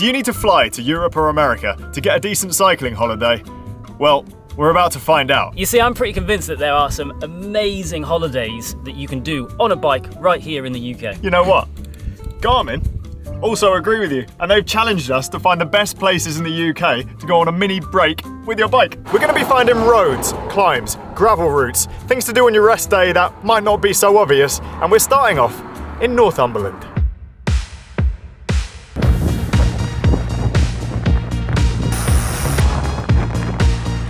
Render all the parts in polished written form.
Do you need to fly to Europe or America to get a decent cycling holiday? Well, we're about to find out. You see, I'm pretty convinced that there are some amazing holidays that you can do on a bike right here in the UK. You know what? Garmin also agree with you, and they've challenged us to find the best places in the UK to go on a mini break with your bike. We're going to be finding roads, climbs, gravel routes, things to do on your rest day that might not be so obvious, and we're starting off in Northumberland.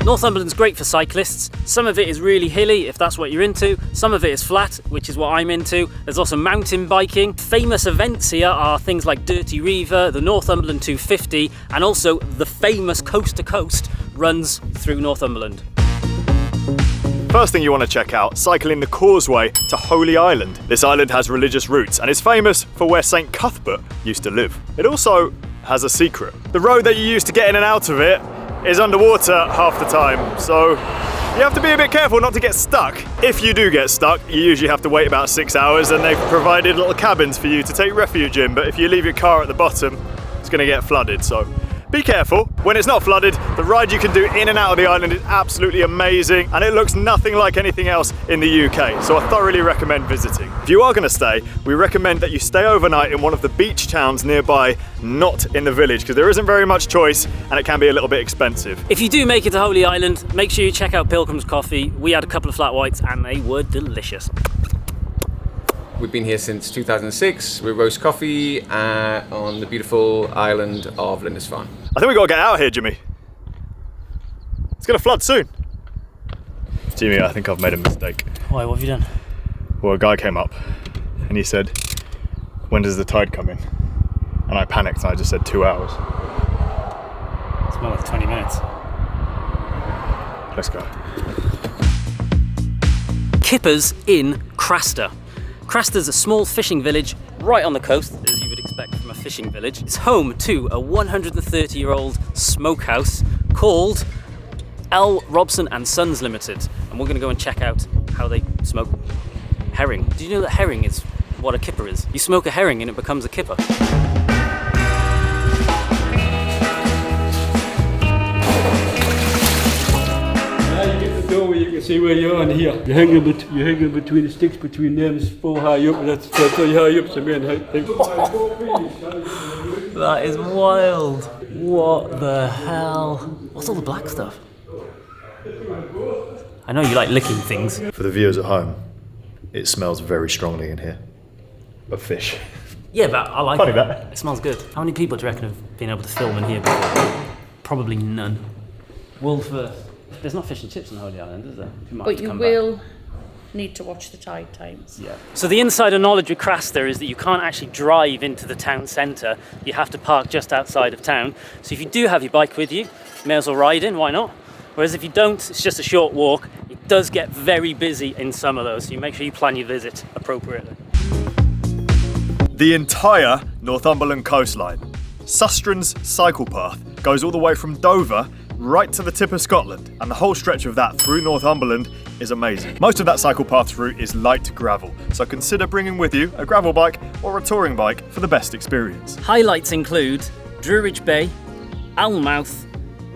Northumberland's great for cyclists. Some of it is really hilly, if that's what you're into. Some of it is flat, which is what I'm into. There's also mountain biking. Famous events here are things like Dirty Reaver, the Northumberland 250, and also the famous Coast to Coast runs through Northumberland. First thing you want to check out, cycling the causeway to Holy Island. This island has religious roots and is famous for where St Cuthbert used to live. It also has a secret. The road that you use to get in and out of it is underwater half the time, so you have to be a bit careful not to get stuck. If you do get stuck, you usually have to wait about 6 hours, and they've provided little cabins for you to take refuge in, but if you leave your car at the bottom, it's going to get flooded, so be careful. When it's not flooded, the ride you can do in and out of the island is absolutely amazing, and it looks nothing like anything else in the UK, so I thoroughly recommend visiting. If you are going to stay, we recommend that you stay overnight in one of the beach towns nearby, not in the village, because there isn't very much choice and it can be a little bit expensive. If you do make it to Holy Island, make sure you check out Pilgrim's Coffee. We had a couple of flat whites and they were delicious. We've been here since 2006. We roast coffee on the beautiful island of Lindisfarne. I think we've got to get out of here, Jimmy. It's going to flood soon. Jimmy, I think I've made a mistake. Why, what have you done? Well, a guy came up and he said, when does the tide come in? And I panicked and I just said 2 hours. It's more like 20 minutes. Let's go. Kippers in Craster. Craster's a small fishing village right on the coast, as you would expect from a fishing village. It's home to a 130-year-old smokehouse called L. Robson and Sons Limited, and we're going to go and check out how they smoke herring. Do you know that herring is what a kipper is? You smoke a herring and it becomes a kipper. You can see where you are in here. You're hanging between the sticks between them. It's so high up. That's how high up the man. That is wild. What the hell? What's all the black stuff? I know you like licking things. For the viewers at home, it smells very strongly in here. Of fish. Yeah, but I like Funny it. that. It smells good. How many people do you reckon have been able to film in here before? Probably none. World first. There's not fish and chips on Holy Island, is there? But you will need to watch the tide times. Yeah. So the insider knowledge with Craster is that you can't actually drive into the town centre. You have to park just outside of town. So if you do have your bike with you, you may as well ride in, why not? Whereas if you don't, it's just a short walk. It does get very busy in summer though, so you make sure you plan your visit appropriately. The entire Northumberland coastline. Sustren's cycle path goes all the way from Dover right to the tip of Scotland, and the whole stretch of that through Northumberland is amazing. Most of that cycle path route is light gravel, so consider bringing with you a gravel bike or a touring bike for the best experience. Highlights include Druridge Bay, Almouth,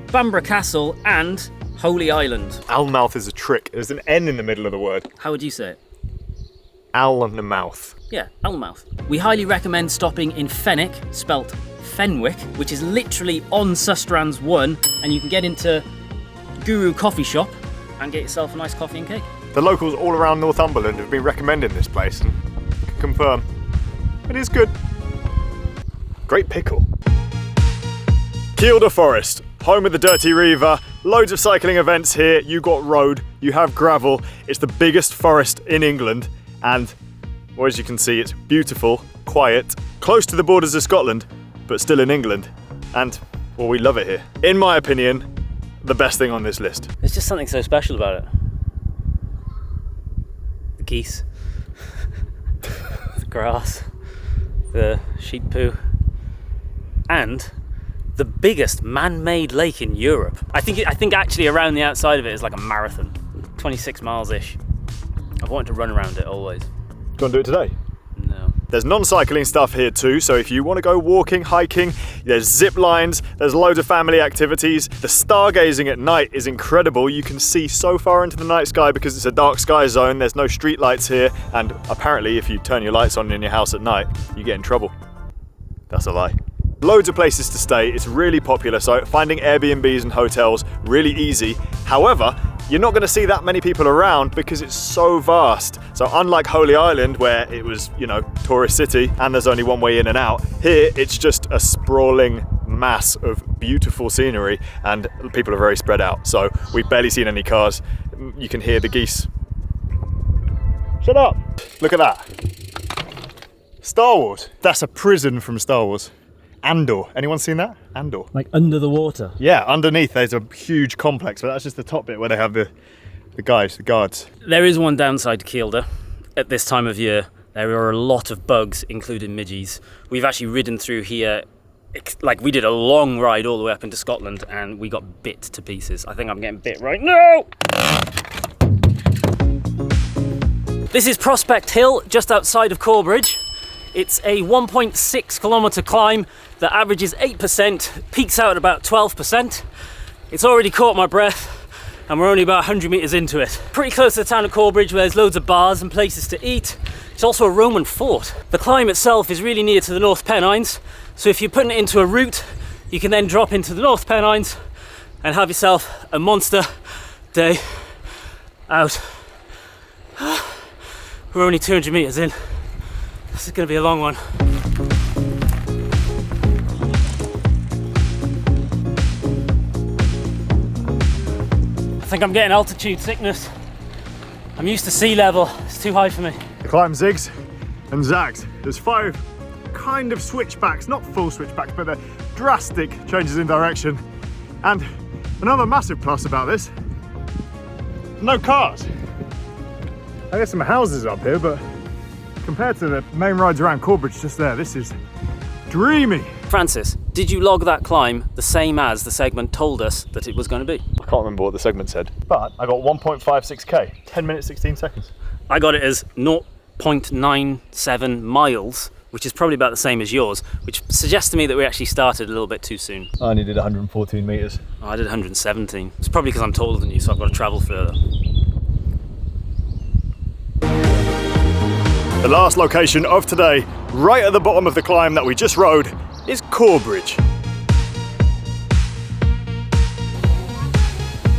Bamborough Castle and Holy Island. Almouth is a trick. There's an N in the middle of the word. How would you say it? Almouth. Yeah, Almouth. We highly recommend stopping in Fenwick, spelt Fenwick, which is literally on Sustrans 1, and you can get into Guru Coffee Shop and get yourself a nice coffee and cake. The locals all around Northumberland have been recommending this place and can confirm it is good. Great pickle. Kilda Forest, home of the Dirty Reaver. Loads of cycling events here. You got road, you have gravel. It's the biggest forest in England, and well, as you can see, it's beautiful, quiet, close to the borders of Scotland, but still in England, and well, we love it here. In my opinion, the best thing on this list. There's just something so special about it. The geese, the grass, the sheep poo, and the biggest man-made lake in Europe. I think actually around the outside of it is like a marathon, 26 miles-ish. I've wanted to run around it always. Do you want to do it today? No. There's non-cycling stuff here too, so if you want to go walking, hiking, there's zip lines, there's loads of family activities. The stargazing at night is incredible. You can see so far into the night sky because it's a dark sky zone. There's no street lights here, and apparently if you turn your lights on in your house at night, you get in trouble. That's a lie. Loads of places to stay. It's really popular, so finding Airbnbs and hotels really easy. However, you're not going to see that many people around because it's so vast. So unlike Holy Island, where it was, you know, tourist city and there's only one way in and out, here it's just a sprawling mass of beautiful scenery and people are very spread out. So we've barely seen any cars. You can hear the geese. Shut up! Look at that. Star Wars. That's a prison from Star Wars. Andor. Anyone seen that? Andor. Like under the water? Yeah, underneath there's a huge complex, but that's just the top bit where they have the guards. There is one downside to Kilda. At this time of year, there are a lot of bugs, including midges. We've actually ridden through here, like we did a long ride all the way up into Scotland and we got bit to pieces. I think I'm getting bit right now. This is Prospect Hill, just outside of Corbridge. It's a 1.6 kilometre climb that averages 8%, peaks out at about 12%. It's already caught my breath and we're only about 100 metres into it. Pretty close to the town of Corbridge where there's loads of bars and places to eat. It's also a Roman fort. The climb itself is really near to the North Pennines, so if you're putting it into a route, you can then drop into the North Pennines and have yourself a monster day out. We're only 200 metres in. This is going to be a long one. I think I'm getting altitude sickness. I'm used to sea level. It's too high for me. The climb zigs and zags. There's 5 kind of switchbacks, not full switchbacks, but they're drastic changes in direction. And another massive plus about this, no cars. I guess some houses up here, but compared to the main roads around Corbridge just there, this is dreamy. Francis, did you log that climb the same as the segment told us that it was going to be? I can't remember what the segment said, but I got 1.56k, 10 minutes, 16 seconds. I got it as 0.97 miles, which is probably about the same as yours, which suggests to me that we actually started a little bit too soon. I only did 114 metres. Oh, I did 117. It's probably because I'm taller than you, so I've got to travel further. The last location of today, right at the bottom of the climb that we just rode, is Corbridge.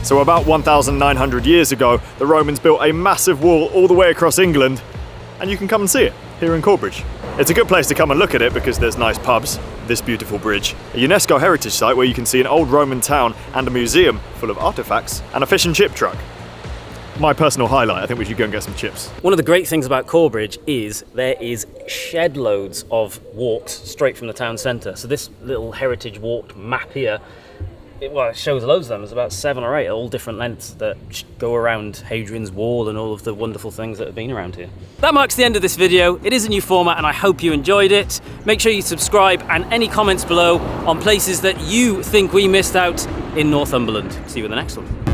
So about 1,900 years ago, the Romans built a massive wall all the way across England, and you can come and see it here in Corbridge. It's a good place to come and look at it because there's nice pubs, this beautiful bridge, a UNESCO heritage site where you can see an old Roman town and a museum full of artefacts, and a fish and chip truck. My personal highlight, I think we should go and get some chips. One of the great things about Corbridge is there is shed loads of walks straight from the town centre. So this little heritage walk map here, it shows loads of them. There's about 7 or 8, all different lengths that go around Hadrian's Wall and all of the wonderful things that have been around here. That marks the end of this video. It is a new format and I hope you enjoyed it. Make sure you subscribe and any comments below on places that you think we missed out in Northumberland. See you in the next one.